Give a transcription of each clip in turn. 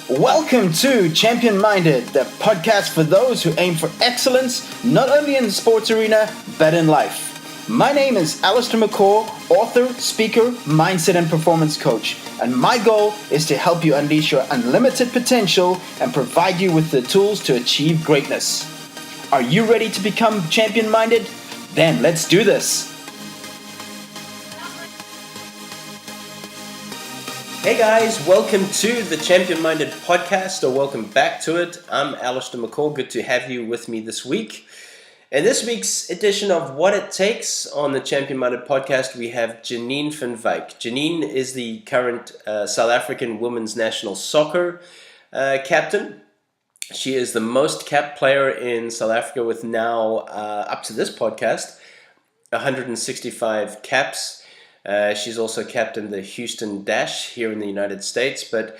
Welcome to Champion Minded, the podcast for those who aim for excellence, not only in the sports arena, but in life. My name is Allistair, author, speaker, mindset and performance coach, and my goal is to help you unleash your unlimited potential and provide you with the tools to achieve greatness. Are you ready to become champion minded? Then let's do this. Hey guys, welcome to the Champion Minded podcast, or welcome back to it. I'm Allistair McCall. Good to have you with me this week. In this week's edition of What It Takes on the Champion Minded podcast, we have Janine Van Wyk. Janine is the current South African women's national soccer captain. She is the most capped player in South Africa with now, up to this podcast, 165 caps. She's also captained the Houston Dash here in the United States. But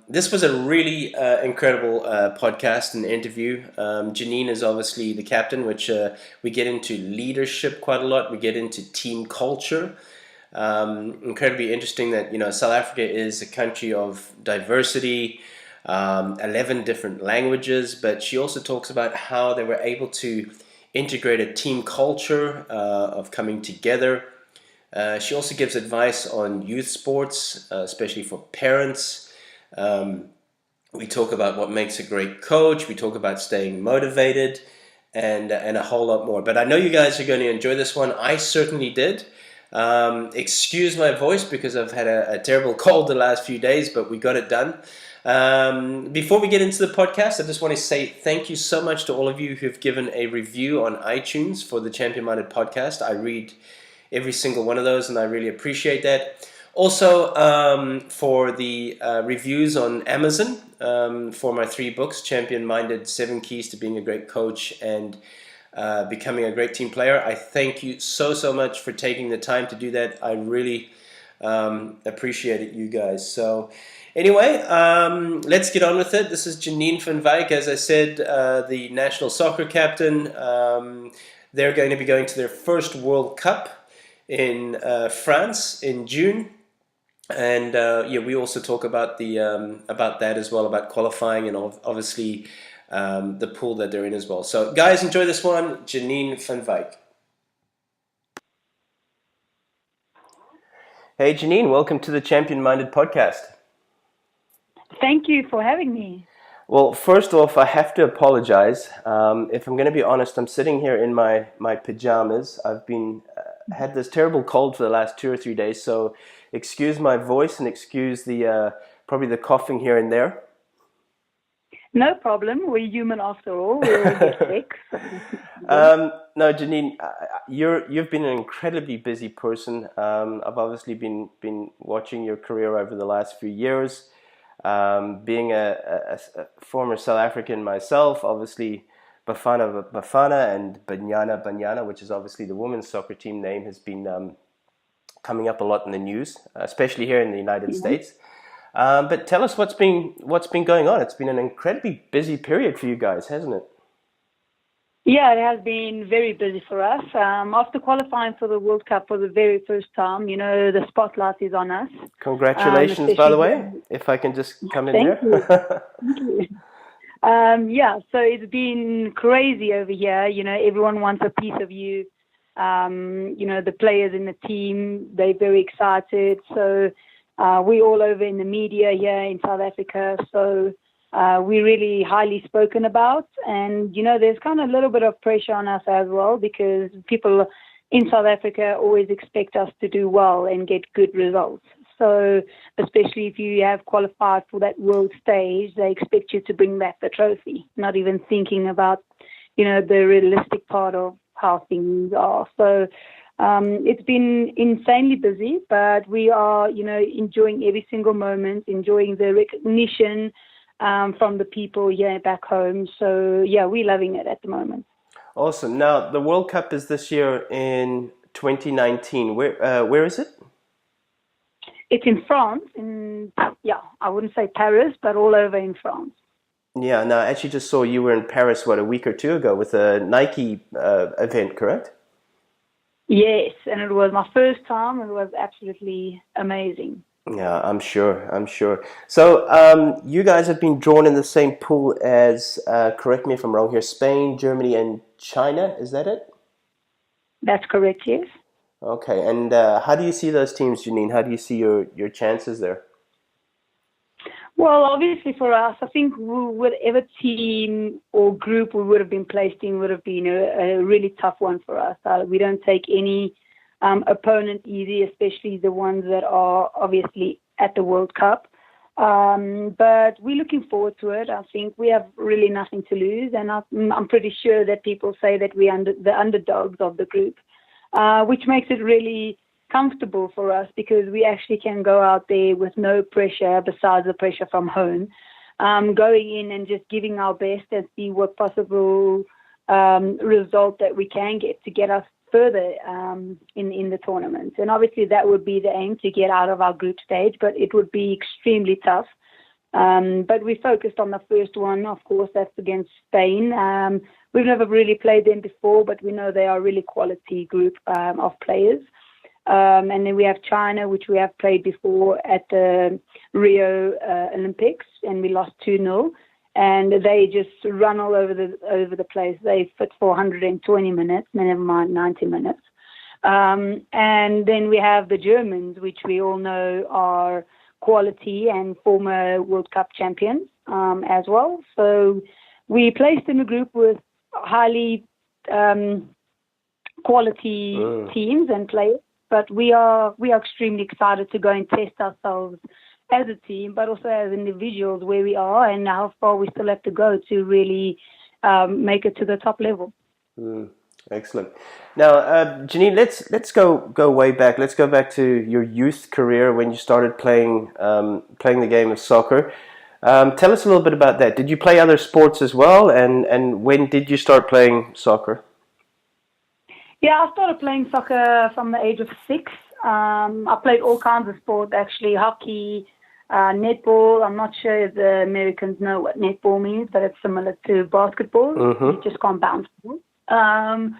this was a really incredible podcast and interview. Janine is obviously the captain, which we get into leadership quite a lot. We get into team culture. Incredibly interesting that, South Africa is a country of diversity, 11 different languages. But she also talks about how they were able to integrate a team culture of coming together. She also gives advice on youth sports, especially for parents. We talk about what makes a great coach. We talk about staying motivated and a whole lot more. But I know you guys are going to enjoy this one. I certainly did. Excuse my voice because I've had a terrible cold the last few days, but we got it done. Before we get into the podcast, I just want to say thank you so much to all of you who've given a review on iTunes for the Champion Minded podcast. I read every single one of those, and I really appreciate that. Also, for the reviews on Amazon for my 3 books, Champion Minded, 7 Keys to Being a Great Coach and Becoming a Great Team Player. I thank you so much for taking the time to do that. I really appreciate it, you guys. So anyway, let's get on with it. This is Janine Van Wyk, as I said, the national soccer captain. They're going to be going to their first World Cup in France in June, and we also talk about about that as well, about qualifying and obviously the pool that they're in as well. So guys, enjoy this one. Janine Van Wyk. Hey Janine, welcome to the Champion Minded podcast. Thank you for having me. Well, first off, I have to apologize. If I'm going to be honest, I'm sitting here in my pajamas. I've had this terrible cold for the last 2 or 3 days, so excuse my voice and excuse the probably the coughing here and there. No problem. We're human after all. We'll get sick. No, Janine, you've been an incredibly busy person. I've obviously been watching your career over the last few years. Being a former South African myself, obviously Bafana and Banyana, which is obviously the women's soccer team name, has been coming up a lot in the news, especially here in the United States. But tell us what's been going on. It's been an incredibly busy period for you guys, hasn't it? Yeah, it has been very busy for us. After qualifying for the World Cup for the very first time, the spotlight is on us. Congratulations, by the way, if I can just come in there. Thank you. So it's been crazy over here. Everyone wants a piece of you. The players in the team, they're very excited. So we're all over in the media here in South Africa. So we're really highly spoken about. And, there's kind of a little bit of pressure on us as well, because people in South Africa always expect us to do well and get good results. So especially if you have qualified for that world stage, they expect you to bring back the trophy, not even thinking about, the realistic part of how things are. So it's been insanely busy, but we are, enjoying every single moment, enjoying the recognition from the people here back home. So, yeah, we're loving it at the moment. Awesome. Now, the World Cup is this year in 2019. Where is it? It's in France, I wouldn't say Paris, but all over in France. Yeah, no, I actually just saw you were in Paris, a week or 2 ago with a Nike event, correct? Yes, and it was my first time, and it was absolutely amazing. Yeah, I'm sure. I'm sure. So, you guys have been drawn in the same pool as, correct me if I'm wrong here, Spain, Germany, and China. Is that it? That's correct, yes. Okay. And how do you see those teams, Janine? How do you see your chances there? Well, obviously for us, I think whatever team or group we would have been placed in would have been a really tough one for us. We don't take any opponent easy, especially the ones that are obviously at the World Cup. But we're looking forward to it. I think we have really nothing to lose, and I'm pretty sure that people say that we're the underdogs of the group, which makes it really comfortable for us because we actually can go out there with no pressure besides the pressure from home, going in and just giving our best and see what possible result that we can get to get us further in the tournament. And obviously that would be the aim, to get out of our group stage, but it would be extremely tough. But we focused on the first one, of course, that's against Spain. We've never really played them before, but we know they are a really quality group of players. And then we have China, which we have played before at the Rio Olympics, and we lost 2-0. And they just run all over the place. They fit for 120 minutes, never mind 90 minutes. And then we have the Germans, which we all know are quality and former World Cup champions as well. So we placed in a group with highly quality teams and players. But we are extremely excited to go and test ourselves as a team, but also as individuals, where we are and how far we still have to go to really make it to the top level. Excellent. Now, Janine, let's go way back. Let's go back to your youth career when you started playing the game of soccer. Tell us a little bit about that. Did you play other sports as well, and when did you start playing soccer? Yeah, I started playing soccer from the age of 6. I played all kinds of sports, actually, hockey, netball. I'm not sure if the Americans know what netball means, but it's similar to basketball. You just can't bounce ball. I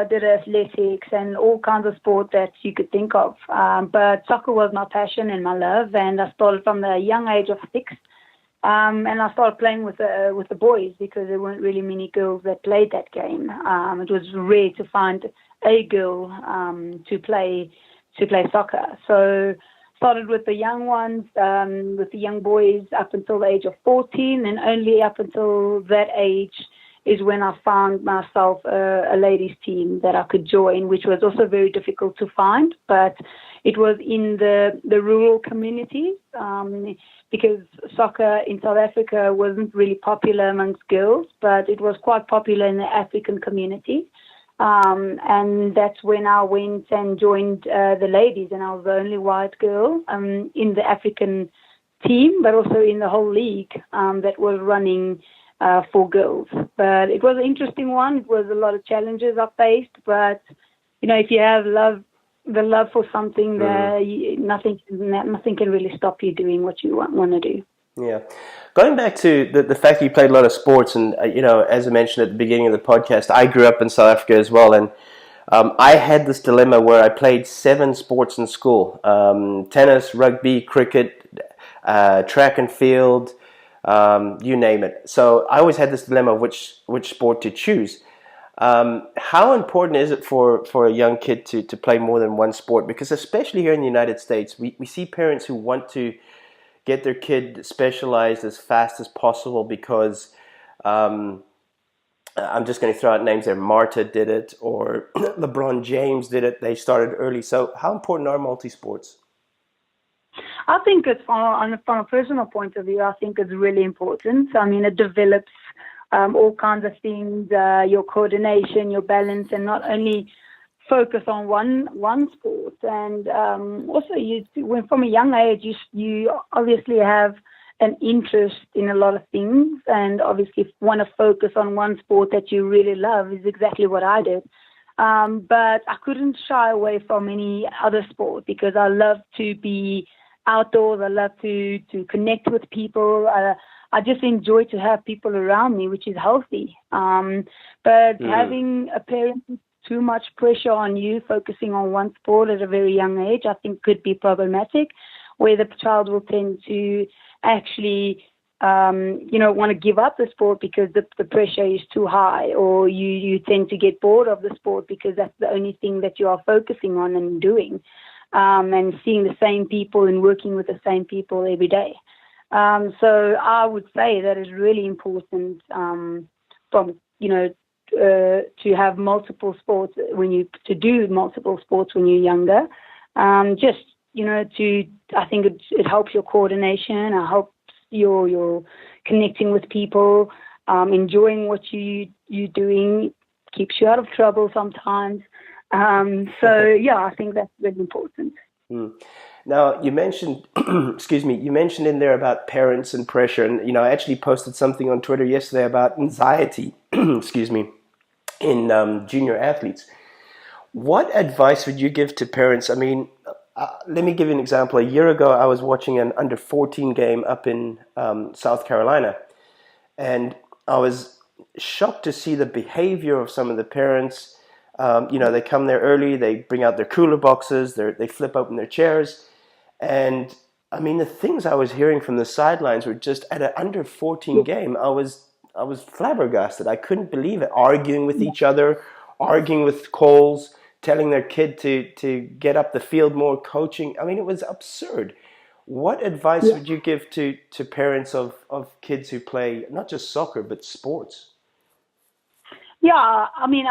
did athletics and all kinds of sports that you could think of. But soccer was my passion and my love, and I started from the young age of 6. And I started playing with the boys because there weren't really many girls that played that game. It was rare to find a girl to play soccer. So started with the young ones, with the young boys up until the age of 14, and only up until that age is when I found myself a ladies team that I could join, which was also very difficult to find, but it was in the rural communities, because soccer in South Africa wasn't really popular amongst girls, but it was quite popular in the African community. And that's when I went and joined the ladies, and I was the only white girl in the African team, but also in the whole league that was running for girls. But it was an interesting one. It was a lot of challenges I faced, but if you have the love for something, nothing can really stop you doing what you want to do. Yeah. Going back to the fact that you played a lot of sports, and as I mentioned at the beginning of the podcast, I grew up in South Africa as well, and I had this dilemma where I played 7 sports in school: tennis, rugby, cricket, track and field, you name it. So I always had this dilemma of which sport to choose. How important is it for a young kid to play more than one sport? Because especially here in the United States, we see parents who want to get their kid specialized as fast as possible because I'm just going to throw out names there. Marta did it, or LeBron James did it. They started early. So how important are multi-sports? I think it's from a personal point of view, I think it's really important. I mean, it develops all kinds of things, your coordination, your balance, and not only focus on one sport. And also, when from a young age, you obviously have an interest in a lot of things, and obviously want to focus on one sport that you really love is exactly what I did. But I couldn't shy away from any other sport because I love to be outdoors. I love to connect with people. I just enjoy to have people around me, which is healthy. But having a parent too much pressure on you, focusing on one sport at a very young age, I think could be problematic, where the child will tend to actually, want to give up the sport because the pressure is too high, or you tend to get bored of the sport because that's the only thing that you are focusing on and doing, and seeing the same people and working with the same people every day. So I would say that it's really important to have multiple sports to do multiple sports when you're younger. I think it helps your coordination. It helps your connecting with people, enjoying what you're doing, keeps you out of trouble sometimes. I think that's really important. Now, you mentioned, you mentioned in there about parents and pressure. And, I actually posted something on Twitter yesterday about anxiety, in junior athletes. What advice would you give to parents? I mean, let me give you an example. A year ago, I was watching an under 14 game up in South Carolina. And I was shocked to see the behavior of some of the parents. They come there early, they bring out their cooler boxes, they flip open their chairs. And I mean, the things I was hearing from the sidelines were just at an under 14 game. I was flabbergasted. I couldn't believe it. Arguing with each other, arguing with calls, telling their kid to get up the field more, coaching. I mean, it was absurd. What advice would you give to parents of kids who play not just soccer but sports? Yeah, I mean,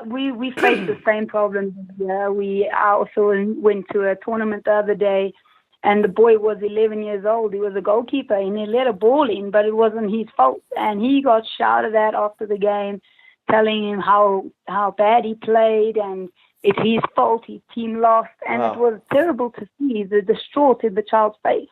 we face the same problems. I also went to a tournament the other day, and the boy was 11 years old. He was a goalkeeper, and he let a ball in, but it wasn't his fault. And he got shouted at after the game, telling him how bad he played, and it's his fault. His team lost, and It was terrible to see the distraught in the child's face.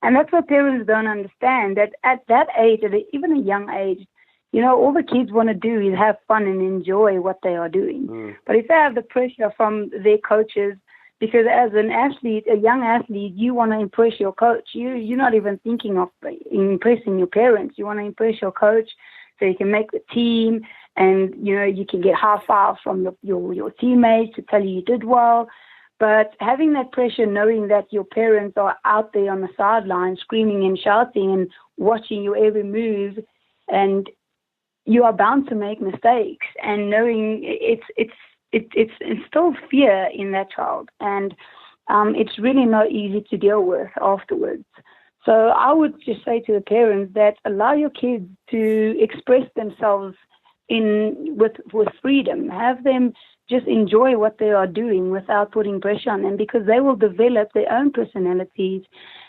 And that's what parents don't understand. That at that age, at even a young age, all the kids want to do is have fun and enjoy what they are doing. But if they have the pressure from their coaches, because as an athlete, a young athlete, you want to impress your coach. You're not even thinking of impressing your parents. You want to impress your coach so you can make the team, and, you can get high fives from your teammates to tell you did well. But having that pressure, knowing that your parents are out there on the sideline screaming and shouting and watching your every move, and you are bound to make mistakes, and knowing it's instills fear in that child, and it's really not easy to deal with afterwards. So I would just say to the parents that allow your kids to express themselves with freedom. Have them just enjoy what they are doing without putting pressure on them, because they will develop their own personalities.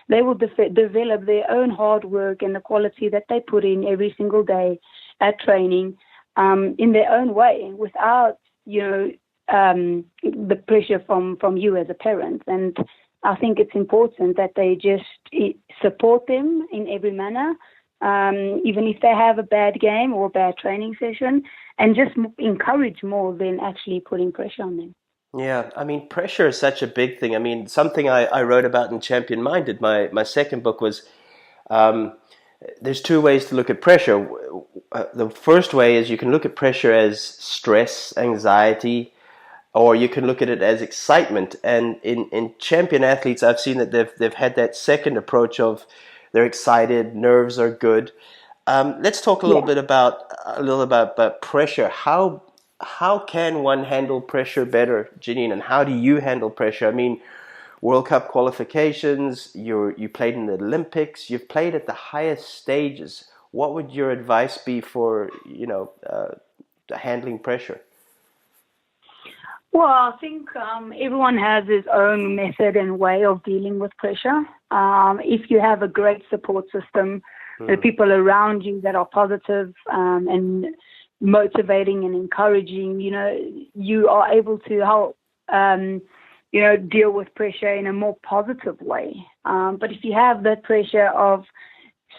They will develop their own hard work and the quality that they put in every single day at training in their own way, without the pressure from you as a parent. And I think it's important that they just support them in every manner, even if they have a bad game or a bad training session, and just encourage more than actually putting pressure on them. Yeah, I mean, pressure is such a big thing. I mean, something I wrote about in Champion Minded, my second book, was there's two ways to look at pressure. The first way is you can look at pressure as stress, anxiety, or you can look at it as excitement. And in champion athletes, I've seen that they've had that second approach of they're excited, nerves are good. Let's talk a little bit about pressure. How can one handle pressure better, Janine? And how do you handle pressure? I mean, World Cup qualifications, you played in the Olympics, you've played at the highest stages. What would your advice be for handling pressure? Well, I think everyone has his own method and way of dealing with pressure. If you have a great support system, the people around you that are positive and motivating and encouraging, you are able to help, deal with pressure in a more positive way. But if you have that pressure of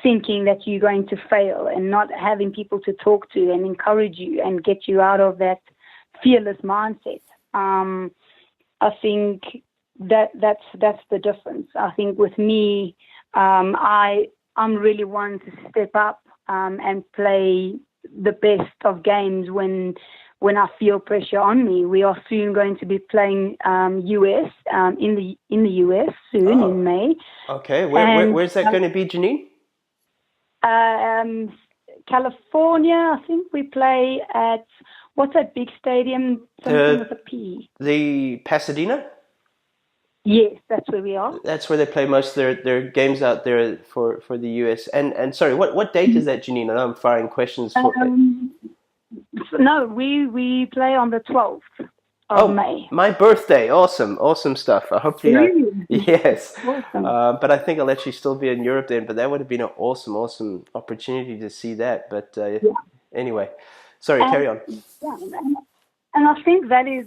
thinking that you're going to fail and not having people to talk to and encourage you and get you out of that fearless mindset, I think that's the difference. I think with me, I'm really one to step up and play the best of games when when I feel pressure on me. We are soon going to be playing US in the US soon in May. Okay. And Where's that going to be, Janine? California, I think we play at what's that big stadium? Something with a P. The Pasadena? Yes, that's where we are. That's where they play most of their games out there for the US. And sorry, what date is that, Janine? I know I'm firing questions for. No, we play on the 12th of May. My birthday! Awesome stuff. Hopefully, Really? yes. Awesome. But I think I'll actually still be in Europe then. But that would have been an awesome opportunity to see that. But anyway, sorry, carry on. Yeah, and I think that is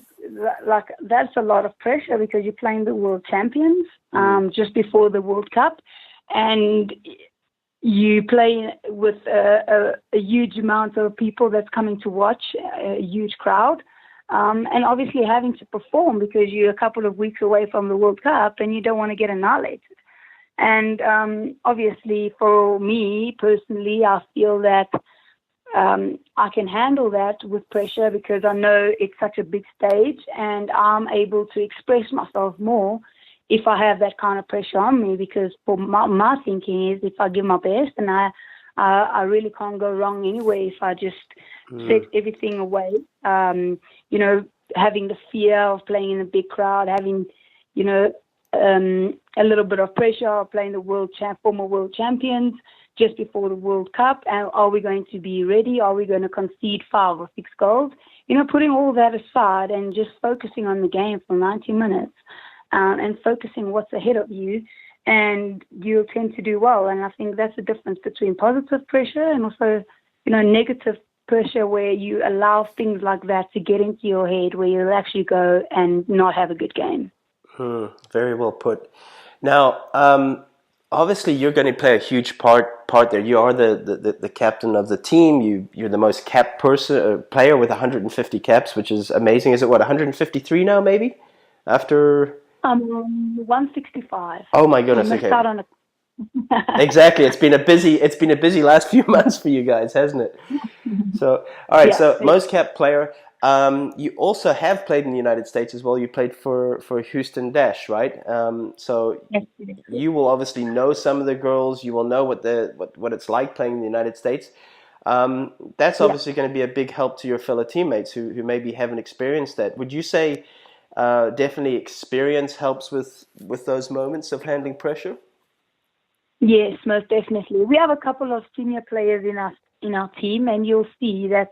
that's a lot of pressure because you're playing the world champions just before the World Cup, and you play with a huge amount of people that's coming to watch, a huge crowd, and obviously having to perform because you're a couple of weeks away from the World Cup and you don't want to get annihilated. And obviously for me personally, I feel that I can handle that with pressure because I know it's such a big stage and I'm able to express myself more if I have that kind of pressure on me, because for my thinking is if I give my best, and I really can't go wrong anyway if I just set everything away. Having the fear of playing in a big crowd, having, a little bit of pressure of playing the former world champions just before the World Cup. And are we going to be ready? Are we going to concede 5 or 6 goals? Putting all that aside and just focusing on the game for 90 minutes. And focusing what's ahead of you, and you'll tend to do well. And I think that's the difference between positive pressure and also, negative pressure where you allow things like that to get into your head where you'll actually go and not have a good game. Very well put. Now, obviously, you're going to play a huge part there. You are the captain of the team. You're the most capped player with 150 caps, which is amazing. Is it 153 now, maybe? After 165. Oh my goodness! Okay. Exactly. It's been a busy last few months for you guys, hasn't it? So, all right. Yeah, so, most capped player. You also have played in the United States as well. You played for Houston Dash, right? So yes, you will obviously know some of the girls. You will know what it's like playing in the United States. That's obviously going to be a big help to your fellow teammates who maybe haven't experienced that. Would you say? Definitely experience helps with those moments of handling pressure? Yes, most definitely. We have a couple of senior players in our team, and you'll see that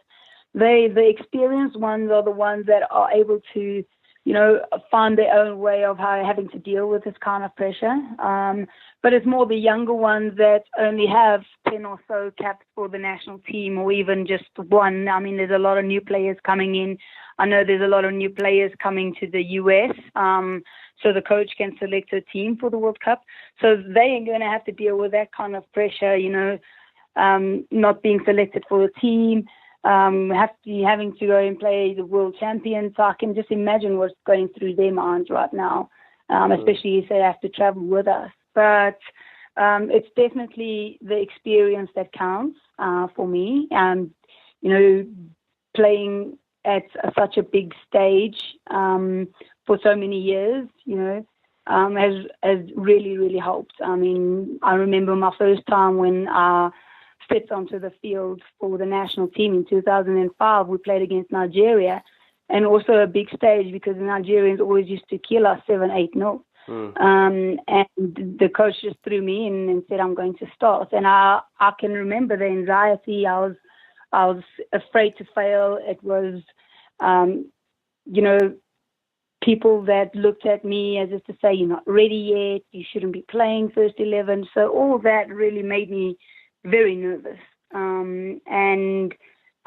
the experienced ones are the ones that are able to, find their own way of having to deal with this kind of pressure. But it's more the younger ones that only have 10 or so caps for the national team, or even just one. I mean, there's a lot of new players coming in. I know there's a lot of new players coming to the US, so the coach can select a team for the World Cup. So they are going to have to deal with that kind of pressure, not being selected for a team, having to go and play the world champions. So I can just imagine what's going through their minds right now, especially if they have to travel with us. But it's definitely the experience that counts for me. And, playing at such a big stage for so many years, has really, really helped. I mean, I remember my first time when I stepped onto the field for the national team in 2005. We played against Nigeria, and also a big stage because the Nigerians always used to kill us 7-8-0. And the coach just threw me in and said, I'm going to start. And I can remember the anxiety. I was afraid to fail. It was, people that looked at me as if to say, you're not ready yet, you shouldn't be playing first 11. So all that really made me very nervous. And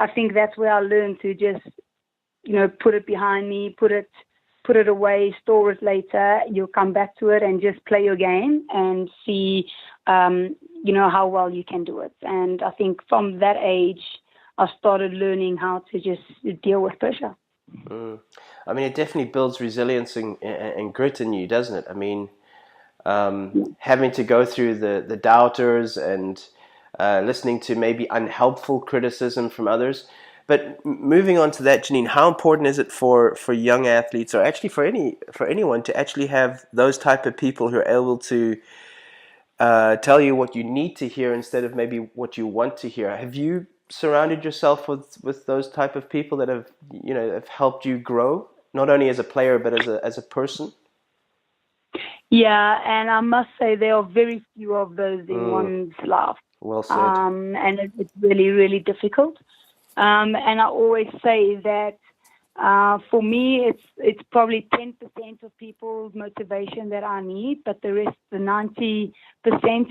I think that's where I learned to just, put it behind me, put it away, store it later. You'll come back to it and just play your game and see, how well you can do it. And I think from that age, I started learning how to just deal with pressure. I mean, it definitely builds resilience and grit in you, doesn't it? I mean, having to go through the doubters and listening to maybe unhelpful criticism from others. But moving on to that, Janine, how important is it for young athletes, or actually for anyone, to actually have those type of people who are able to tell you what you need to hear instead of maybe what you want to hear? Have you surrounded yourself with those type of people that have helped you grow, not only as a player but as a person? Yeah, and I must say there are very few of those in one's life. Well said. And it's really, really difficult. And I always say that for me, it's probably 10% of people's motivation that I need, but the rest, the 90%,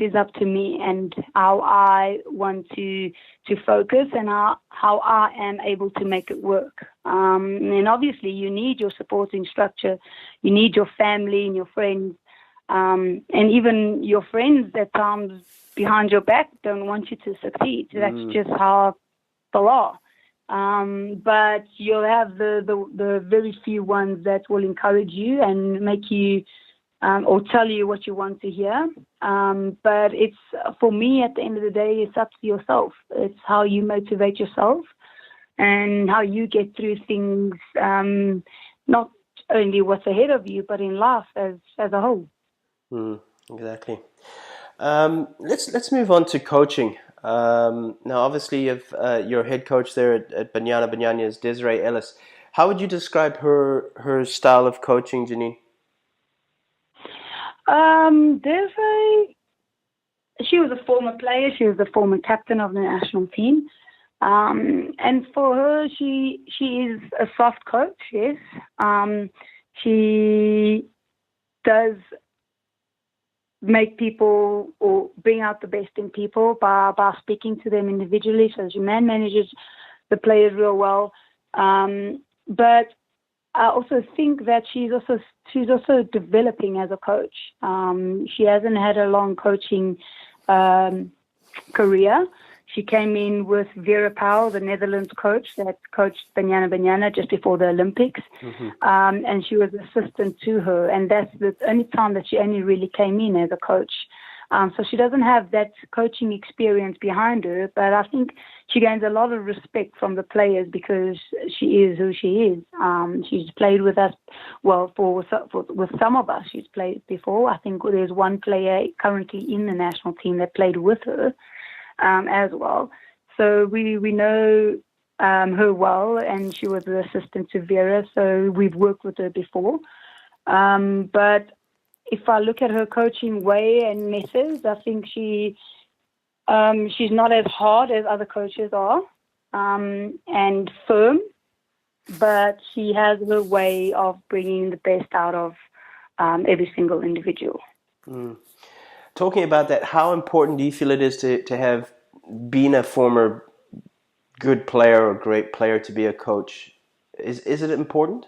is up to me and how I want to focus and how I am able to make it work. And obviously, you need your supporting structure, you need your family and your friends, and even your friends at times behind your back don't want you to succeed. That's just how people are. But you'll have the very few ones that will encourage you and make you or tell you what you want to hear. But it's, for me, at the end of the day, it's up to yourself. It's how you motivate yourself and how you get through things, not only what's ahead of you, but in life as a whole. Exactly. Let's move on to coaching. Now, obviously, your head coach there at Banyana Banyana is Desiree Ellis. How would you describe her style of coaching, Janine? Desiree, she was a former player. She was the former captain of the national team. And for her, she is a soft coach, yes. She does make people or bring out the best in people by speaking to them individually. So she manages the players real well. But I also think that she's also developing as a coach. She hasn't had a long coaching career. She came in with Vera Pauw, the Netherlands coach that coached Banyana Banyana just before the Olympics. And she was assistant to her. And that's the only time that she only really came in as a coach. So she doesn't have that coaching experience behind her, but I think she gains a lot of respect from the players because she is who she is. She's played with us, well, with some of us she's played before. I think there's one player currently in the national team that played with her as well. So we know her well, and she was the assistant to Vera, so we've worked with her before. But if I look at her coaching way and methods, I think she's not as hard as other coaches are, and firm, but she has her way of bringing the best out of every single individual. Talking about that, how important do you feel it is to have been a former good player or great player to be a coach? Is it important?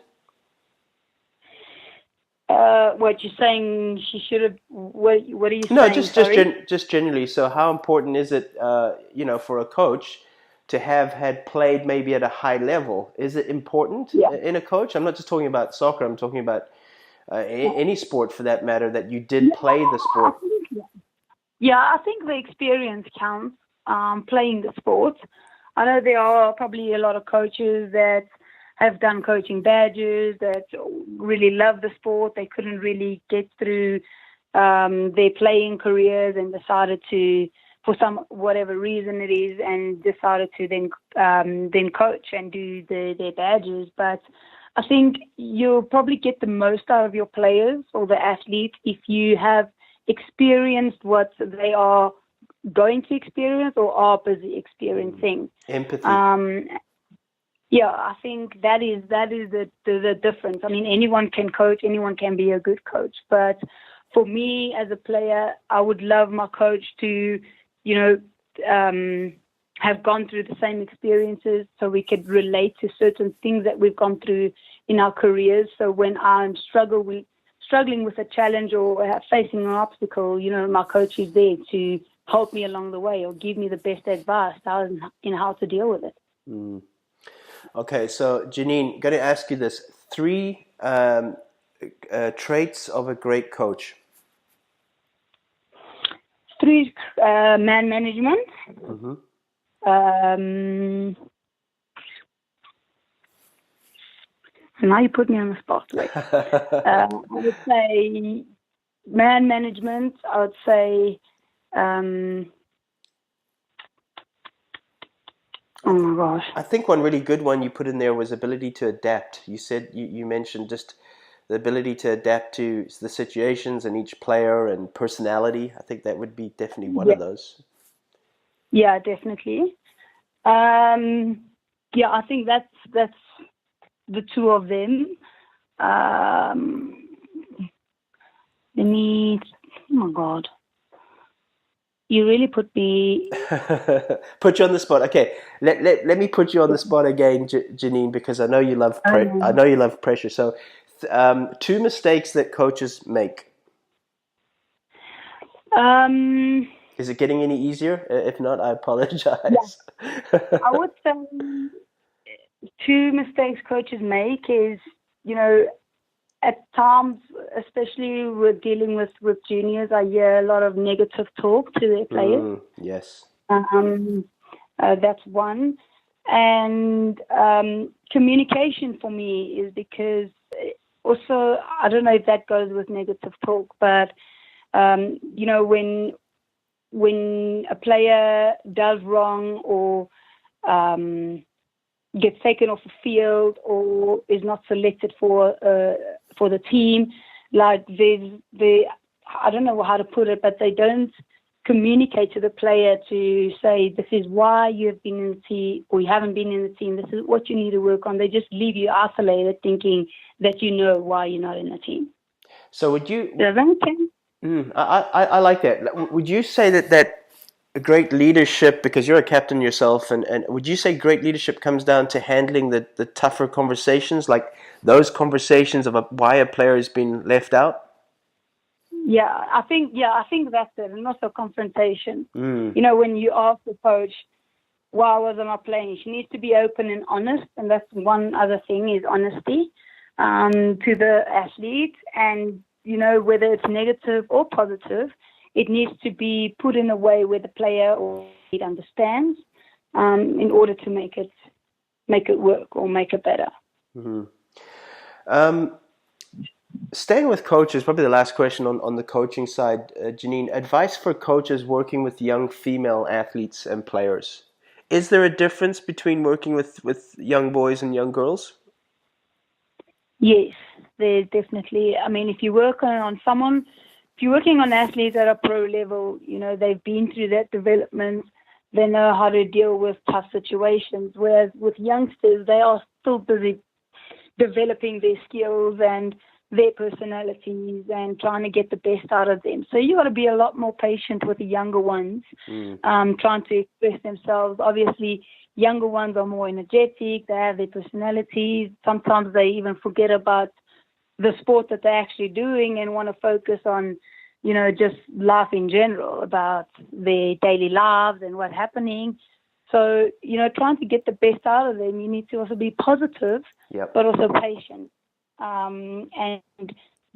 What you're saying? She should have. What are you No, saying? just generally. So, how important is it, for a coach to have had played maybe at a high level? Is it important in a coach? I'm not just talking about soccer. I'm talking about any sport for that matter. That you did play the sport. I think the experience counts. Playing the sport. I know there are probably a lot of coaches that have done coaching badges that really love the sport. They couldn't really get through their playing careers and decided to, for some whatever reason it is, and decided to then coach and do their badges. But I think you'll probably get the most out of your players or the athletes if you have experienced what they are going to experience or are busy experiencing. Empathy. I think that is the difference. I mean, anyone can coach, anyone can be a good coach, but for me as a player, I would love my coach to, have gone through the same experiences so we could relate to certain things that we've gone through in our careers. So when I'm struggling with a challenge or facing an obstacle, my coach is there to help me along the way or give me the best advice in how to deal with it. Okay, so Janine, going to ask you this: 3 traits of a great coach. 3, man management. So now you put me on the spot. Wait. I would say man management. I would say, oh my gosh. I think one really good one you put in there was ability to adapt. You mentioned just the ability to adapt to the situations and each player and personality. I think that would be definitely one of those. Yeah, definitely. Yeah, I think that's the two of them. Let me. Oh my God, you really put me. Put you on the spot. Okay, let me put you on the spot again, Janine, because I know you love I know you love pressure. So, two mistakes that coaches make. Is it getting any easier? If not, I apologize. I would say two mistakes coaches make is, at times, especially with dealing with juniors, I hear a lot of negative talk to their players. Yes. That's one. And communication for me is because also, I don't know if that goes with negative talk, but, when a player does wrong or gets taken off the field or is not selected for the team, like I don't know how to put it, but they don't communicate to the player to say, this is why you have been in the team or you haven't been in the team. This is what you need to work on. They just leave you isolated thinking that you know why you're not in the team. So would you... Does that make sense? I like that. Would you say that great leadership, because you're a captain yourself, and would you say great leadership comes down to handling the tougher conversations, like those conversations of why a player has been left out? Yeah, I think that's it, and also confrontation. Mm. When you ask the coach, why was I not playing? She needs to be open and honest, and that's one other thing is honesty to the athlete, and whether it's negative or positive, it needs to be put in a way where the player or it understands in order to make it work or make it better. Mm-hmm. Staying with coaches, probably the last question on the coaching side, Janine, advice for coaches working with young female athletes and players. Is there a difference between working with young boys and young girls? Yes, there's definitely. I mean, if you're working on athletes at a pro level, they've been through that development. They know how to deal with tough situations. Whereas with youngsters, they are still busy developing their skills and their personalities and trying to get the best out of them. So you got to be a lot more patient with the younger ones, trying to express themselves. Obviously, younger ones are more energetic. They have their personalities. Sometimes they even forget about the sport that they're actually doing and want to focus on, just life in general, about their daily lives and what's happening. So, trying to get the best out of them, you need to also be positive, but also patient, and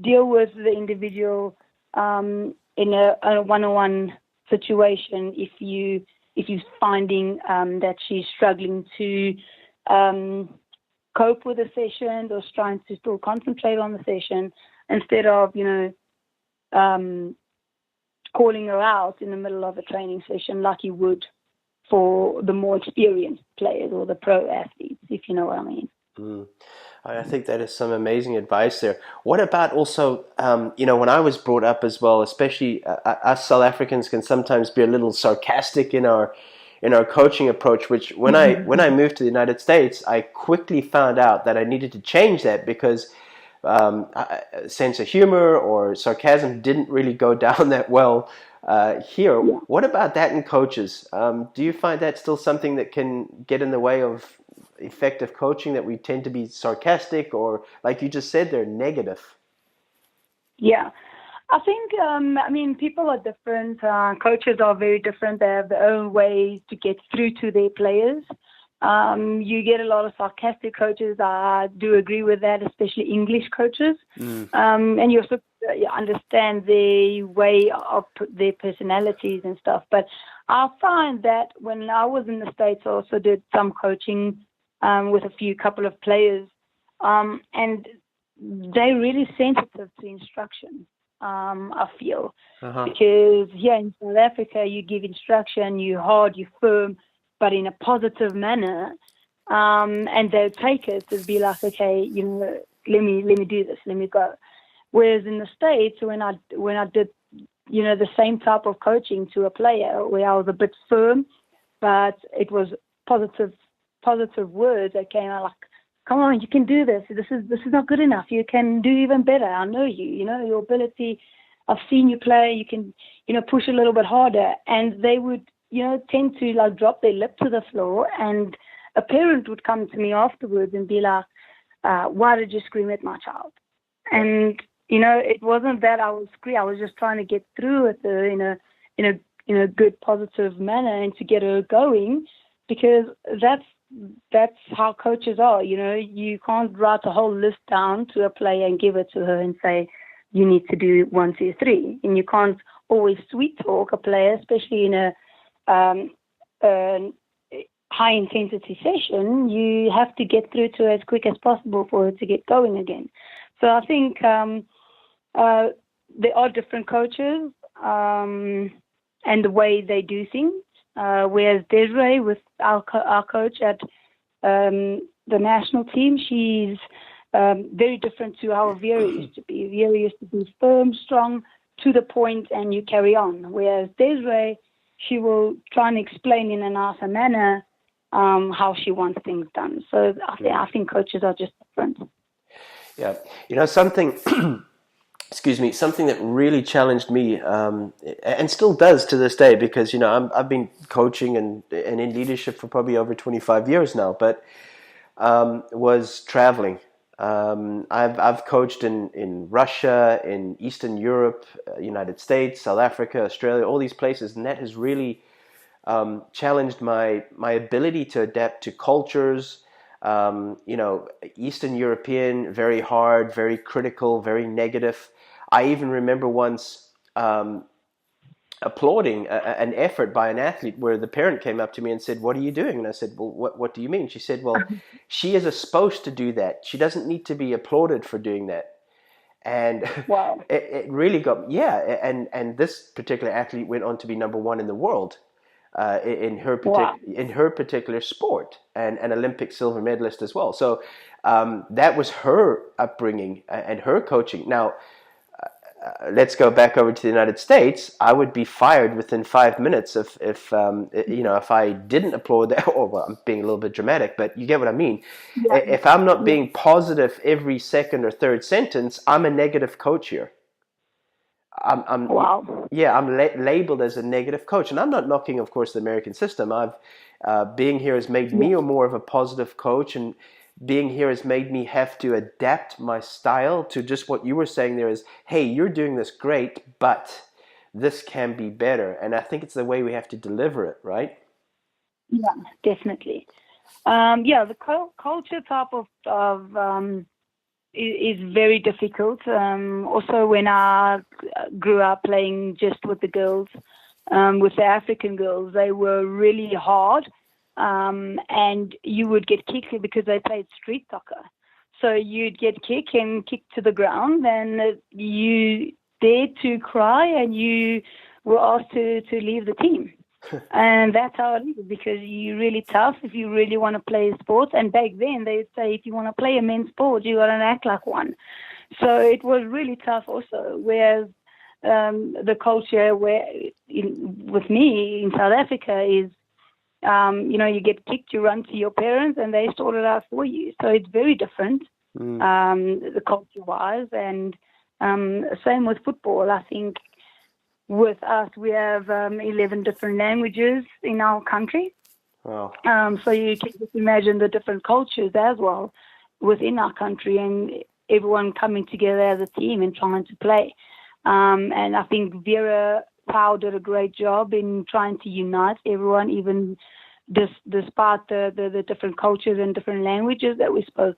deal with the individual in a one-on-one situation if you're finding that she's struggling to cope with the session or trying to still concentrate on the session instead of, calling her out in the middle of a training session like you would for the more experienced players or the pro athletes, if you know what I mean. I think that is some amazing advice there. What about also, when I was brought up as well, especially us South Africans can sometimes be a little sarcastic in our coaching approach, which when I moved to the United States, I quickly found out that I needed to change that because sense of humor or sarcasm didn't really go down that well here. Yeah. What about that in coaches? Do you find that still something that can get in the way of effective coaching, that we tend to be sarcastic or, like you just said, they're negative? Yeah. I think, people are different. Coaches are very different. They have their own ways to get through to their players. You get a lot of sarcastic coaches. I do agree with that, especially English coaches. And you also understand the way of their personalities and stuff. But I find that when I was in the States, I also did some coaching with couple of players. And they're really sensitive to instruction, I feel. Uh-huh. Because here in South Africa, you give instruction, you're hard, you're firm, but in a positive manner. And they'll take it to be like, okay, let me do this, let me go. Whereas in the States, when I did, the same type of coaching to a player, where I was a bit firm, but it was positive words that came out like, come on, you can do this. This is not good enough. You can do even better. I know you. Your ability. I've seen you play. You can, push a little bit harder. And they would, tend to like drop their lip to the floor. And a parent would come to me afterwards and be like, "Why did you scream at my child?" And it wasn't that I was screaming. I was just trying to get through with her in a good, positive manner and to get her going, because that's how coaches are. You can't write a whole list down to a player and give it to her and say, you need to do 1, 2, 3. And you can't always sweet talk a player, especially in a high intensity session. You have to get through to her as quick as possible for her to get going again. So I think there are different coaches and the way they do things. Whereas Desiree, with our coach at the national team, she's very different to how Vera used to be. Vera used to be firm, strong, to the point, and you carry on. Whereas Desiree, she will try and explain in a nicer manner how she wants things done. So I think coaches are just different. Yeah, something. Excuse me, something that really challenged me, and still does to this day, because I've been coaching and in leadership for probably over 25 years now, but was traveling. I've coached in Russia, in Eastern Europe, United States, South Africa, Australia, all these places, and that has really challenged my ability to adapt to cultures. Eastern European, very hard, very critical, very negative. I even remember once applauding an effort by an athlete where the parent came up to me and said, "What are you doing?" And I said, "Well, what do you mean?" She said, "Well, she is supposed to do that. She doesn't need to be applauded for doing that." And wow. it really got, and this particular athlete went on to be number one in the world in her particular sport, and an Olympic silver medalist as well. So that was her upbringing and her coaching. Now, let's go back over to the United States. I would be fired within 5 minutes if I didn't applaud that. Or, well, I'm being a little bit dramatic, but you get what I mean. Yeah. If I'm not being positive every second or third sentence, I'm a negative coach here. Wow. I'm labeled as a negative coach, and I'm not knocking, of course, the American system. Being here has made me more of a positive coach, and being here has made me have to adapt my style to just what you were saying there is, hey, you're doing this great, but this can be better. And I think it's the way we have to deliver it, right? Yeah, definitely. The culture type of is very difficult. Also, when I grew up playing just with the girls, with the African girls, they were really hard. And you would get kicked because they played street soccer. So you'd get kicked to the ground, and you dared to cry, and you were asked to leave the team. And that's how it is, because you're really tough if you really want to play sports. And back then, they would say, if you want to play a men's sport, you got to act like one. So it was really tough also. Whereas the culture with me in South Africa is, you get kicked, you run to your parents, and they sort it out for you. So it's very different, the culture-wise. And same with football. I think with us, we have 11 different languages in our country. Wow. So you can just imagine the different cultures as well within our country, and everyone coming together as a team and trying to play. And I think Vera Powell did a great job in trying to unite everyone, even despite the different cultures and different languages that we spoke.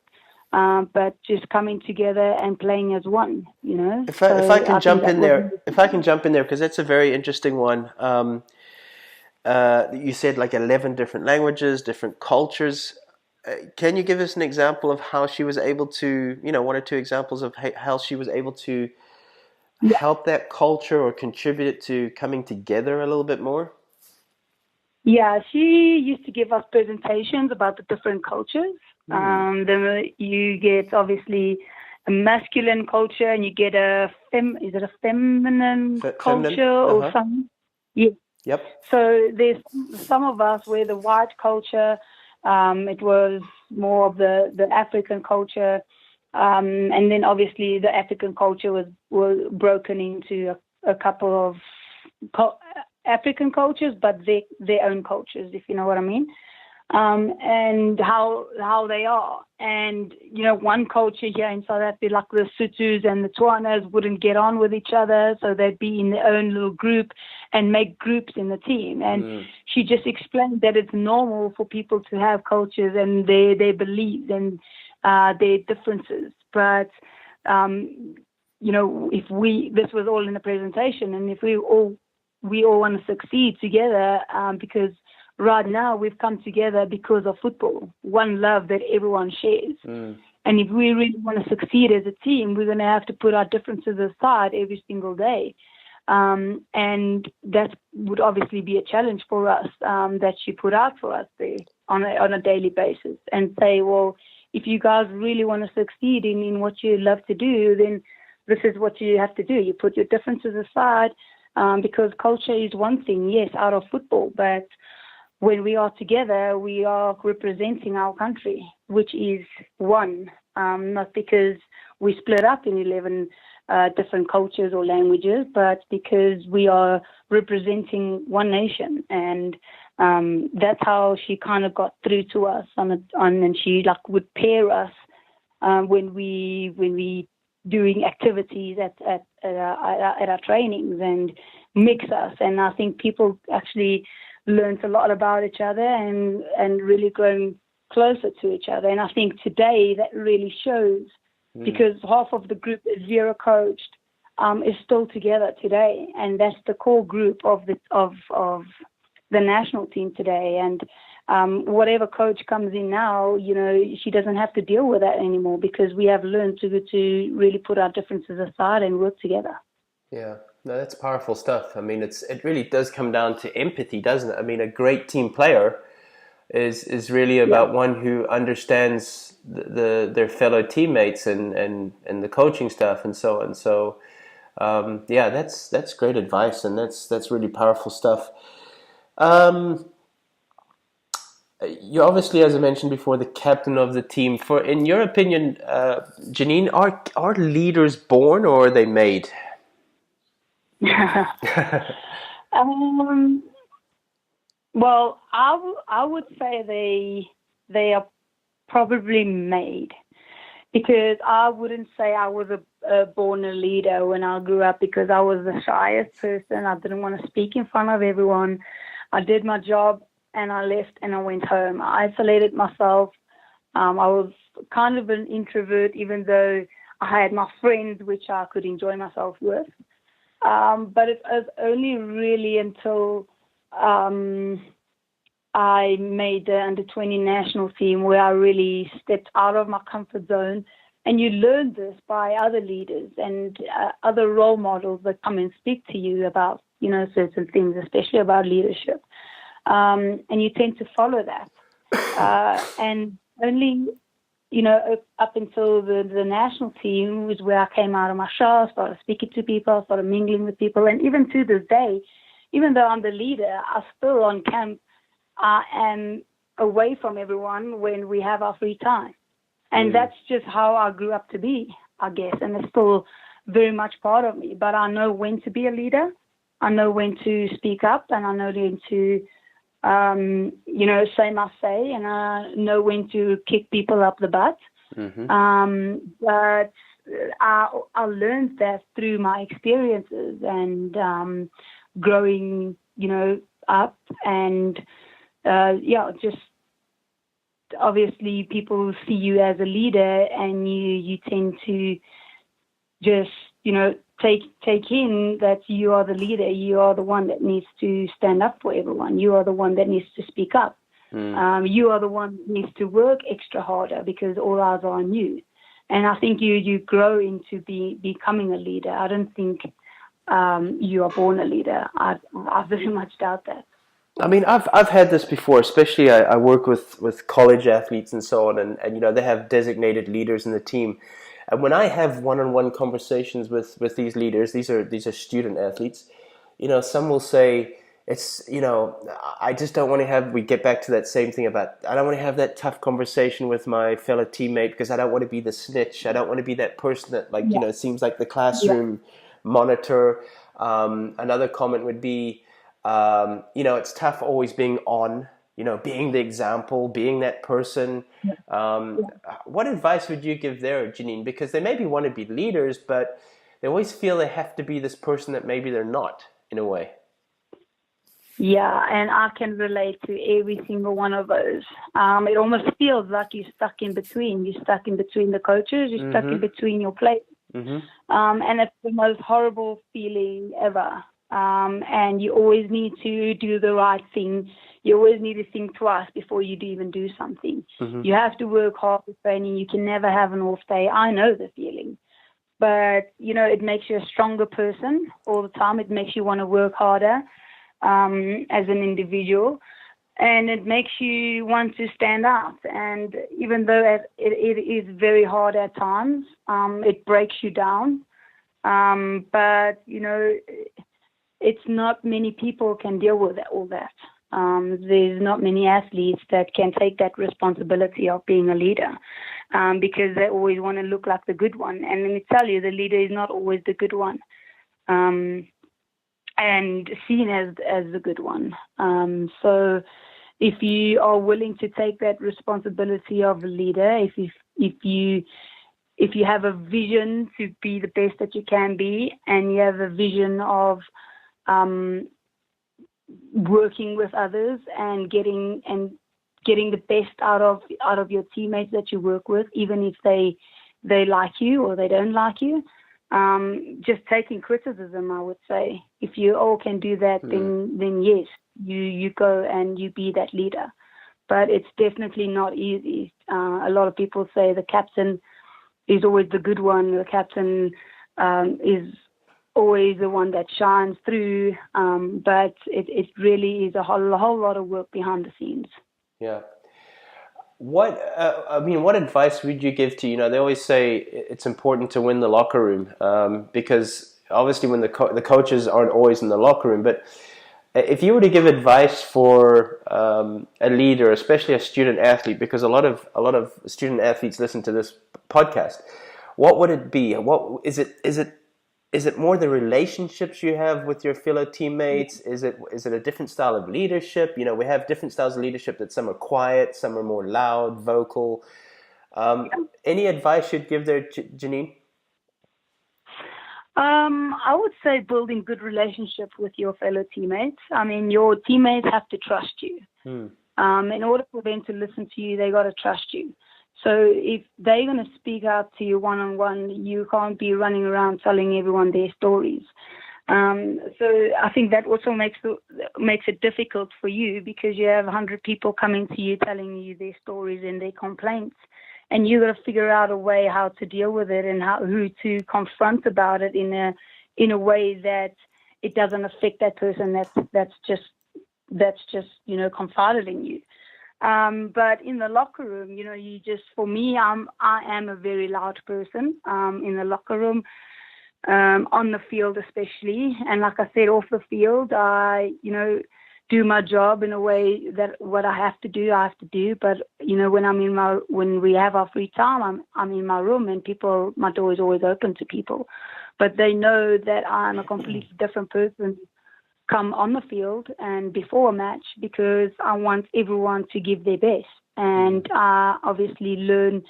But just coming together and playing as one, If I can jump in there, because that's a very interesting one. You said like 11 different languages, different cultures. can you give us an example of how she was able to, one or two examples of how she was able to Yeah. help that culture or contribute it to coming together a little bit more? Yeah, she used to give us presentations about the different cultures. Then you get obviously a masculine culture, and you get is it a feminine Feminine? culture or something? Yeah. Yep. So there's some of us where the white culture, it was more of the African culture, and then obviously the African culture was broken into a couple of African cultures, but their own cultures, if you know what I mean, and how they are. And one culture here in South Africa, like the Sotho's and the Tswanas, wouldn't get on with each other, so they'd be in their own little group and make groups in the team. And she just explained that it's normal for people to have cultures and their beliefs and their differences, but this was all in the presentation, and if we all want to succeed together, because right now we've come together because of football, one love that everyone shares. And if we really want to succeed as a team, we're going to have to put our differences aside every single day. And that would obviously be a challenge for us, that she put out for us there on a daily basis, and say, well, if you guys really want to succeed in what you love to do, then this is what you have to do. You put your differences aside, because culture is one thing, yes, out of football, but when we are together, we are representing our country, which is one, not because we split up in 11 different cultures or languages, but because we are representing one nation. And that's how she kind of got through to us, and she would pair us when we doing activities at our trainings, and mix us. And I think people actually learned a lot about each other and really grown closer to each other. And I think today that really shows, because half of the group is zero coached, is still together today, and that's the core group of the national team today. And whatever coach comes in now, she doesn't have to deal with that anymore, because we have learned to really put our differences aside and work together. Yeah, no, that's powerful stuff. I mean, it really does come down to empathy, doesn't it? I mean, a great team player is really about one who understands their fellow teammates and the coaching staff and so on. So that's great advice, and that's really powerful stuff. You're obviously, as I mentioned before, the captain of the team. In your opinion, Janine, are leaders born or are they made? Well, I would say they are probably made, because I wouldn't say I was born a leader when I grew up, because I was the shyest person. I didn't want to speak in front of everyone. I did my job and I left and I went home. I isolated myself. I was kind of an introvert, even though I had my friends, which I could enjoy myself with. But it was only really until I made the under-20 national team where I really stepped out of my comfort zone. And you learn this by other leaders and other role models that come and speak to you about, certain things, especially about leadership. And you tend to follow that. And only, up until the national team was where I came out of my shell, started speaking to people, started mingling with people. And even to this day, even though I'm the leader, I still on camp am away from everyone when we have our free time. And that's just how I grew up to be, I guess. And it's still very much part of me. But I know when to be a leader. I know when to speak up, and I know when to, say my say, and I know when to kick people up the butt. But I learned that through my experiences and growing, up, and just obviously people see you as a leader, and you tend to just, take in that you are the leader. You are the one that needs to stand up for everyone. You are the one that needs to speak up. You are the one who needs to work extra harder because all eyes are on you. And I think you grow into becoming a leader. I don't think you are born a leader. I very much doubt that. I mean, I've had this before, especially I work with college athletes and so on, and they have designated leaders in the team. And when I have one-on-one conversations with these leaders, these are student athletes, some will say, I just don't want to we get back to that same thing about, I don't want to have that tough conversation with my fellow teammate because I don't want to be the snitch. I don't want to be that person that seems like the classroom monitor. Another comment would be, it's tough always being on, being the example, being that person. What advice would you give there, Janine? Because they maybe want to be leaders, but they always feel they have to be this person that maybe they're not, in a way. Yeah, and I can relate to every single one of those. It almost feels like you're stuck in between. You're stuck in between the coaches. You're stuck in between your players. And it's the most horrible feeling ever. And you always need to do the right thing. You always need to think twice before you even do something. You have to work hard for training. You can never have an off day. I know the feeling. But, it makes you a stronger person all the time. It makes you want to work harder as an individual. And it makes you want to stand out. And even though it is very hard at times, it breaks you down. But, it's not many people can deal with all that. There's not many athletes that can take that responsibility of being a leader because they always want to look like the good one. And let me tell you, the leader is not always the good one and seen as the good one. So if you are willing to take that responsibility of a leader, if you have a vision to be the best that you can be, and you have a vision of working with others and getting the best out of your teammates that you work with, even if they like you or they don't like you. Just taking criticism, I would say. If you all can do that, then yes, you go and you be that leader. But it's definitely not easy. A lot of people say the captain is always the good one. The captain is always the one that shines through. But it really is a whole lot of work behind the scenes. Yeah. What advice would you give to, they always say it's important to win the locker room because obviously when the coaches aren't always in the locker room, but if you were to give advice for a leader, especially a student athlete, because a lot of student athletes listen to this podcast, what would it be? What is it? Is it more the relationships you have with your fellow teammates? Is it a different style of leadership? We have different styles of leadership that some are quiet, some are more loud, vocal. Any advice you'd give there, Janine? I would say building good relationships with your fellow teammates. I mean, your teammates have to trust you. In order for them to listen to you, they got to trust you. So if they're going to speak out to you one-on-one, you can't be running around telling everyone their stories. So I think that also makes it difficult for you because you have 100 people coming to you telling you their stories and their complaints. And you got to figure out a way how to deal with it and who to confront about it in a way that it doesn't affect that person that's just confided in you. But in the locker room, for me, I am a very loud person in the locker room, on the field especially. And like I said, off the field, I, do my job in a way that what I have to do. But, when we have our free time, I'm in my room and my door is always open to people. But they know that I'm a completely different person come on the field and before a match because I want everyone to give their best. And I obviously learn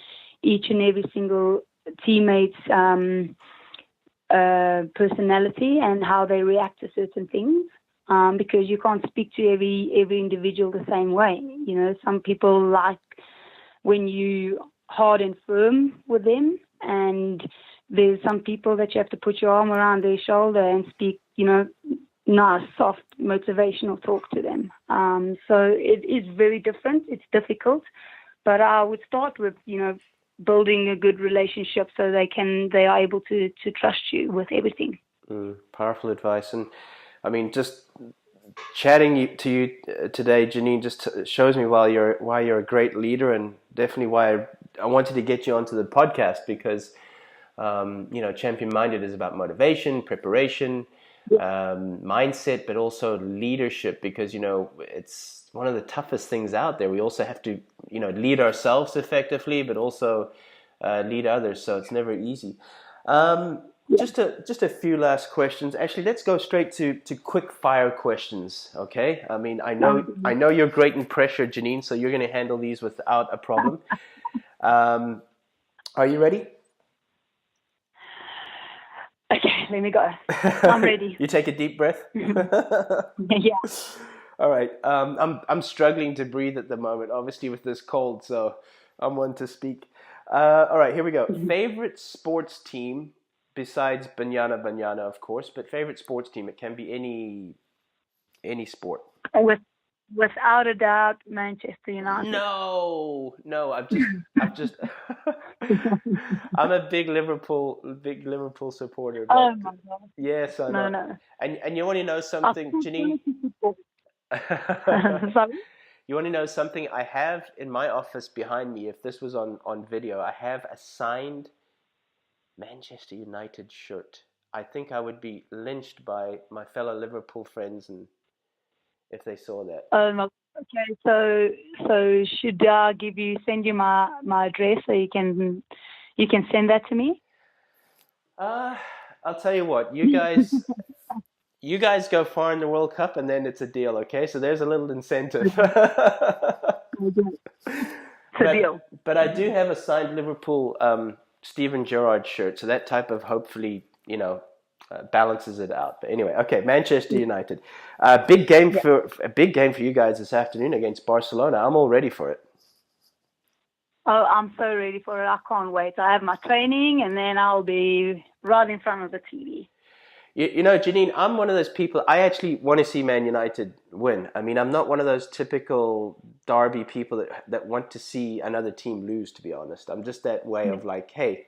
each and every single teammate's personality and how they react to certain things. Because you can't speak to every individual the same way. Some people like when you hard and firm with them, and there's some people that you have to put your arm around their shoulder and speak, nice, soft, motivational talk to them. So it is very different. It's difficult, but I would start with, building a good relationship so they are able to trust you with everything. Powerful advice. And I mean, just chatting to you today, Janine, just shows me why you're a great leader, and definitely why I wanted to get you onto the podcast, because Champion Minded is about motivation, preparation, mindset, but also leadership, because it's one of the toughest things out there. We also have to lead ourselves effectively, but also lead others, so it's never easy. Just a few last questions. Actually, let's go straight to quick fire questions. Okay. I mean, I know you're great in pressure, Janine, so you're going to handle these without a problem. Are you ready? Okay, let me go. I'm ready. You take a deep breath. Yeah. All right. I'm struggling to breathe at the moment, obviously with this cold, so I'm one to speak. All right, here we go. Favorite sports team besides Banyana, of course, but favorite sports team. It can be any sport. Without a doubt, Manchester United. No, I've just. I'm a big Liverpool supporter. But Oh my God. yes, I know. No. And you want to know something, Janine? Sorry? You want to know something? I have in my office behind me, if this was on video, I have a signed Manchester United shirt. I think I would be lynched by my fellow Liverpool friends and if they saw that. Okay, so should I send you my address so you can send that to me? I'll tell you what, you guys go far in the World Cup and then it's a deal, okay? So there's a little incentive. It's a deal. But I do have a signed Liverpool Steven Gerrard shirt, so that type of hopefully, balances it out. But anyway, okay, Manchester United. Big game for you guys this afternoon against Barcelona. I'm all ready for it. Oh, I'm so ready for it. I can't wait. I have my training and then I'll be right in front of the TV. Janine, I'm one of those people, I actually want to see Man United win. I mean, I'm not one of those typical derby people that want to see another team lose, to be honest. I'm just that way of like, hey,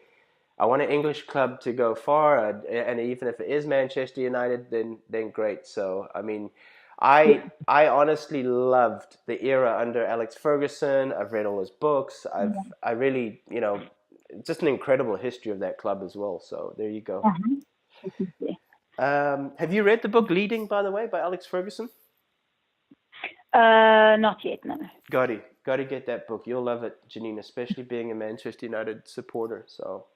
I want an English club to go far, and even if it is Manchester United, then great. So, I mean, I honestly loved the era under Alex Ferguson. I've read all his books. I really, just an incredible history of that club as well. So there you go. Have you read the book Leading, by the way, by Alex Ferguson? Not yet, no. Got to get that book. You'll love it, Janine, especially being a Manchester United supporter. So,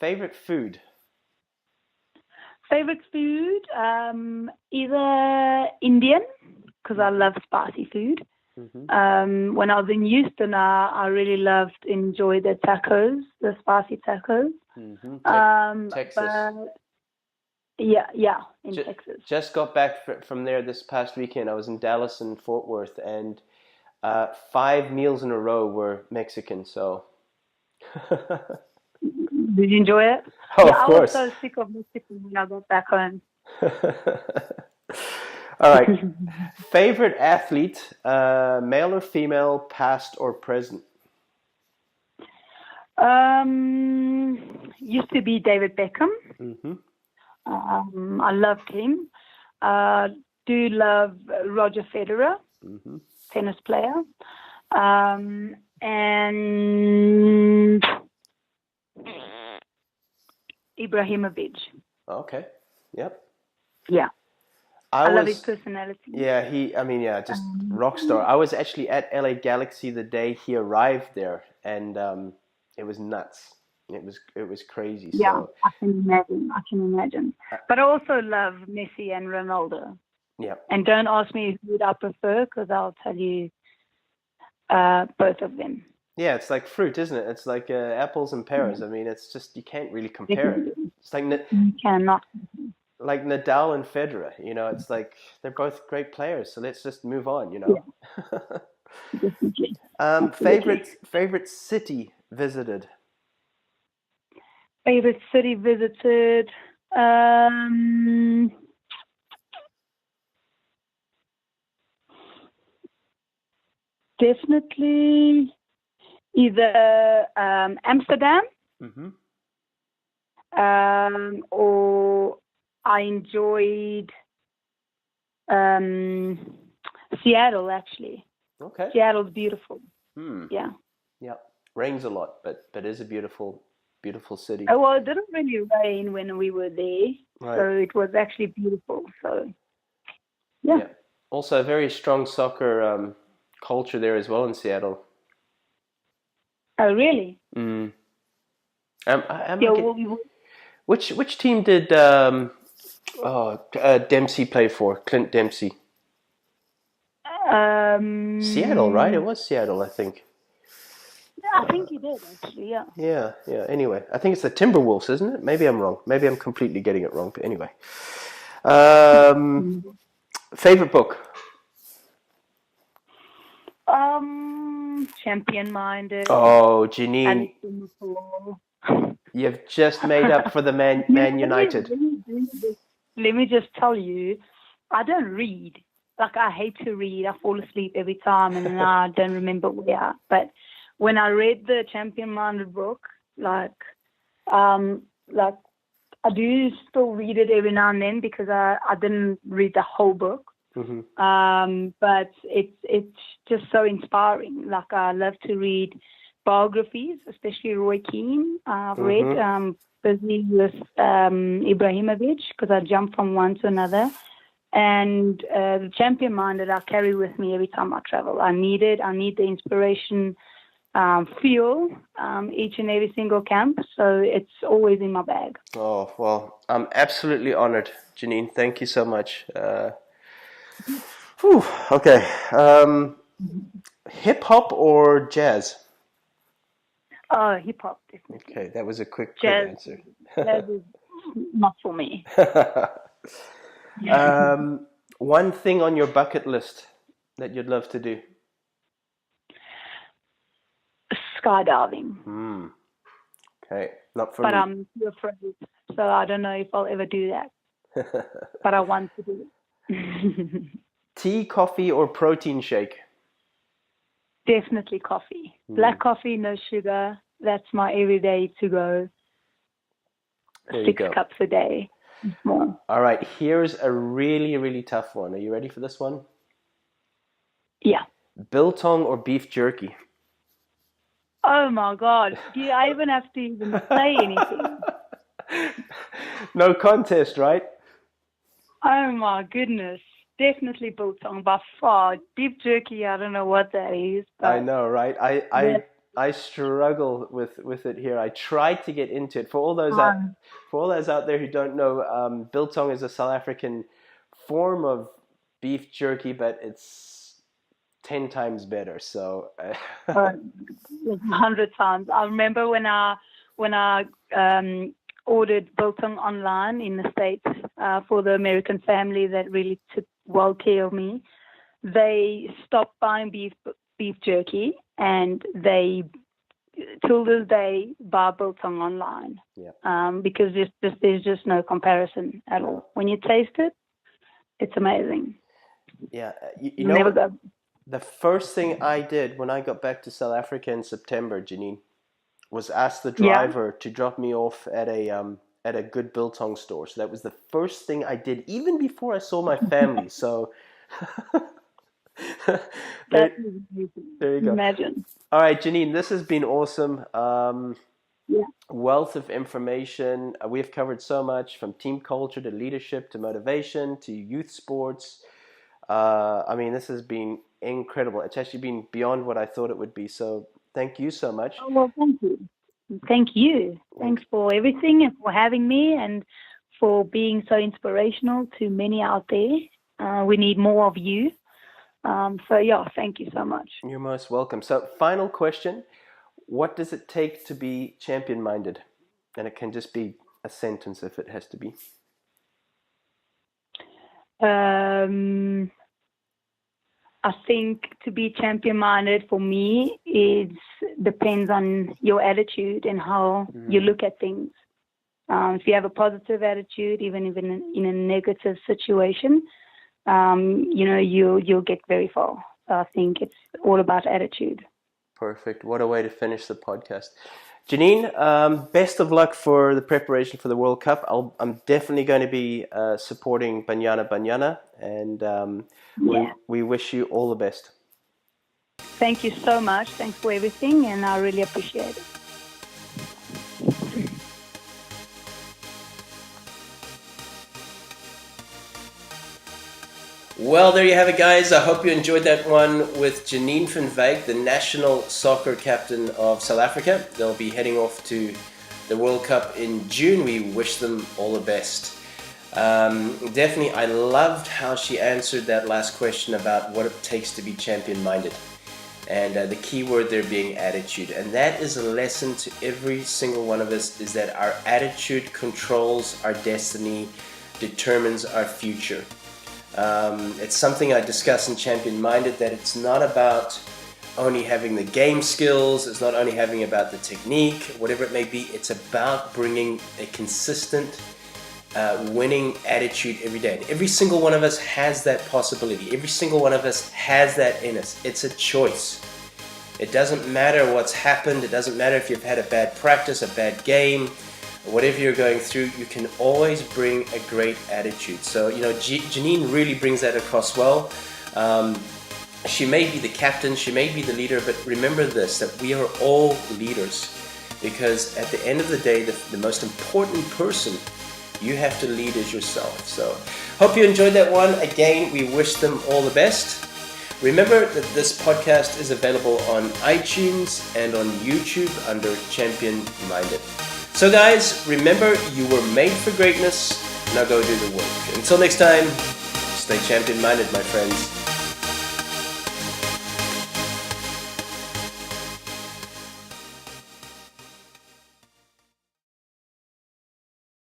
favorite food? Favorite food, either Indian, because I love spicy food. Mm-hmm. When I was in Houston, I really enjoyed the tacos, the spicy tacos. Mm-hmm. Texas. In Texas. Just got back from there this past weekend. I was in Dallas and Fort Worth, and 5 meals in a row were Mexican. So, did you enjoy it? Oh, of course. I was so sick of Mexican when I got back home. All right. Favorite athlete, male or female, past or present? Used to be David Beckham. Mm-hmm. I loved him. Do love Roger Federer, tennis player, and Ibrahimovic. Okay. Yep. Yeah. I love his personality. Yeah, just rock star. I was actually at LA Galaxy the day he arrived there, and it was nuts. It was crazy. Yeah, so, I can imagine. But I also love Messi and Ronaldo. Yeah. And don't ask me who I prefer, because I'll tell you both of them. Yeah, it's like fruit, isn't it? It's like apples and pears. I mean, it's just, you can't really compare it. It's like you cannot. Like Nadal and Federer, it's like they're both great players. So let's just move on, Yeah. Favorite city visited? Favorite city visited? Definitely either Amsterdam, Mm-hmm. or I enjoyed Seattle, actually. Okay. Seattle's beautiful. Hmm. Yeah. Yeah. Rains a lot, but is a beautiful, beautiful city. Oh, well, it didn't really rain when we were there, so Right. it was actually beautiful. So, yeah. Yeah. Also, a very strong soccer culture there as well in Seattle. Oh, really? Mm. Am I Yeah. get which team did Dempsey play for? Clint Dempsey. Seattle, right? It was Seattle, I think. I think you did, actually, yeah. Yeah, yeah. Anyway, I think it's the Timberwolves, isn't it? Maybe I'm wrong. Maybe I'm completely getting it wrong. But anyway, Mm. favorite book. Champion-minded, Oh, Janine, Allistair McCall. you've just made up for the Man United. Let me just tell you, I don't read. Like, I hate to read. I fall asleep every time, and then I don't remember where. But when I read the Champion-minded book, like I do still read it every now and then because I didn't read the whole book. Hmm. But it's just so inspiring. Like, I love to read biographies, especially Roy Keane. I've read busy with Ibrahimovic because I jump from one to another. And the Champion Minded I carry with me every time I travel. I need it. I need the inspiration, fuel each and every single camp. So it's always in my bag. Oh well, I'm absolutely honored, Janine. Thank you so much. Whew, okay, hip hop or jazz? Oh, hip hop, definitely. Okay, that was a quick Jazz, answer. jazz is not for me. One thing on your bucket list that you'd love to do? Skydiving, Okay, not for but me. I'm too afraid, so I don't know if I'll ever do that. But I want to do it. Tea, coffee, or protein shake? Definitely coffee. Black coffee, no sugar. That's my everyday to go. There you 6 go. cups a day. More. All right, here's a really, really tough one. Are you ready for this one? Yeah. Biltong or beef jerky? Oh my God. Do I even have to even say anything? No contest, right? Oh my goodness. Definitely biltong by far. Beef jerky, I don't know what that is, I but know, right? yeah. I struggle with it here. I tried to get into it. Um, For all those out there who don't know, biltong is a South African form of beef jerky, but it's 10 times better. So, uh, 100 times. I remember when I ordered biltong online in the States for the American family that really took well care of me. They stopped buying beef jerky, and they till this day buy biltong online. yeah, Because there's just no comparison at all. When you taste it, it's amazing. yeah. You You'll know never what? go. The first thing I did when I got back to South Africa in September, Janine, was ask the Yeah. driver to drop me off at a good biltong store. So that was the first thing I did, even before I saw my family. So That there, is amazing. there you go. Imagine. All right, Janine, this has been awesome. Yeah. Wealth of information. We've covered so much from team culture to leadership to motivation to youth sports. I mean, this has been incredible. It's actually been beyond what I thought it would be. So thank you so much. Oh, well, thank you. Thank you. Thanks for everything and for having me and for being so inspirational to many out there. We need more of you. So, yeah, thank you so much. You're most welcome. So, final question. What does it take to be champion minded? And it can just be a sentence if it has to be. I think to be champion-minded for me depends on your attitude and how you look at things. If you have a positive attitude, even in a negative situation, you'll get very far. I think it's all about attitude. Perfect. What a way to finish the podcast. Janine, best of luck for the preparation for the World Cup. I'm definitely going to be supporting Banyana, and we wish you all the best. Thank you so much. Thanks for everything, and I really appreciate it. Well, there you have it, guys. I hope you enjoyed that one with Janine Van Wyk, the national soccer captain of South Africa. They'll be heading off to the World Cup in June. We wish them all the best. Definitely, I loved how she answered that last question about what it takes to be champion-minded. And the key word there being attitude. And that is a lesson to every single one of us, is that our attitude controls our destiny, determines our future. It's something I discuss in Champion Minded, that it's not about only having the game skills, it's not only having about the technique, whatever it may be, it's about bringing a consistent winning attitude every day. And every single one of us has that possibility. Every single one of us has that in us. It's a choice. It doesn't matter what's happened. It doesn't matter if you've had a bad practice, a bad game, whatever you're going through, you can always bring a great attitude. So, Janine really brings that across well. She may be the captain, she may be the leader, but remember this, that we are all leaders. Because at the end of the day, the most important person you have to lead is yourself. So, hope you enjoyed that one. Again, we wish them all the best. Remember that this podcast is available on iTunes and on YouTube under Champion Minded. So guys, remember, you were made for greatness. Now go do the work. Until next time, stay champion-minded, my friends.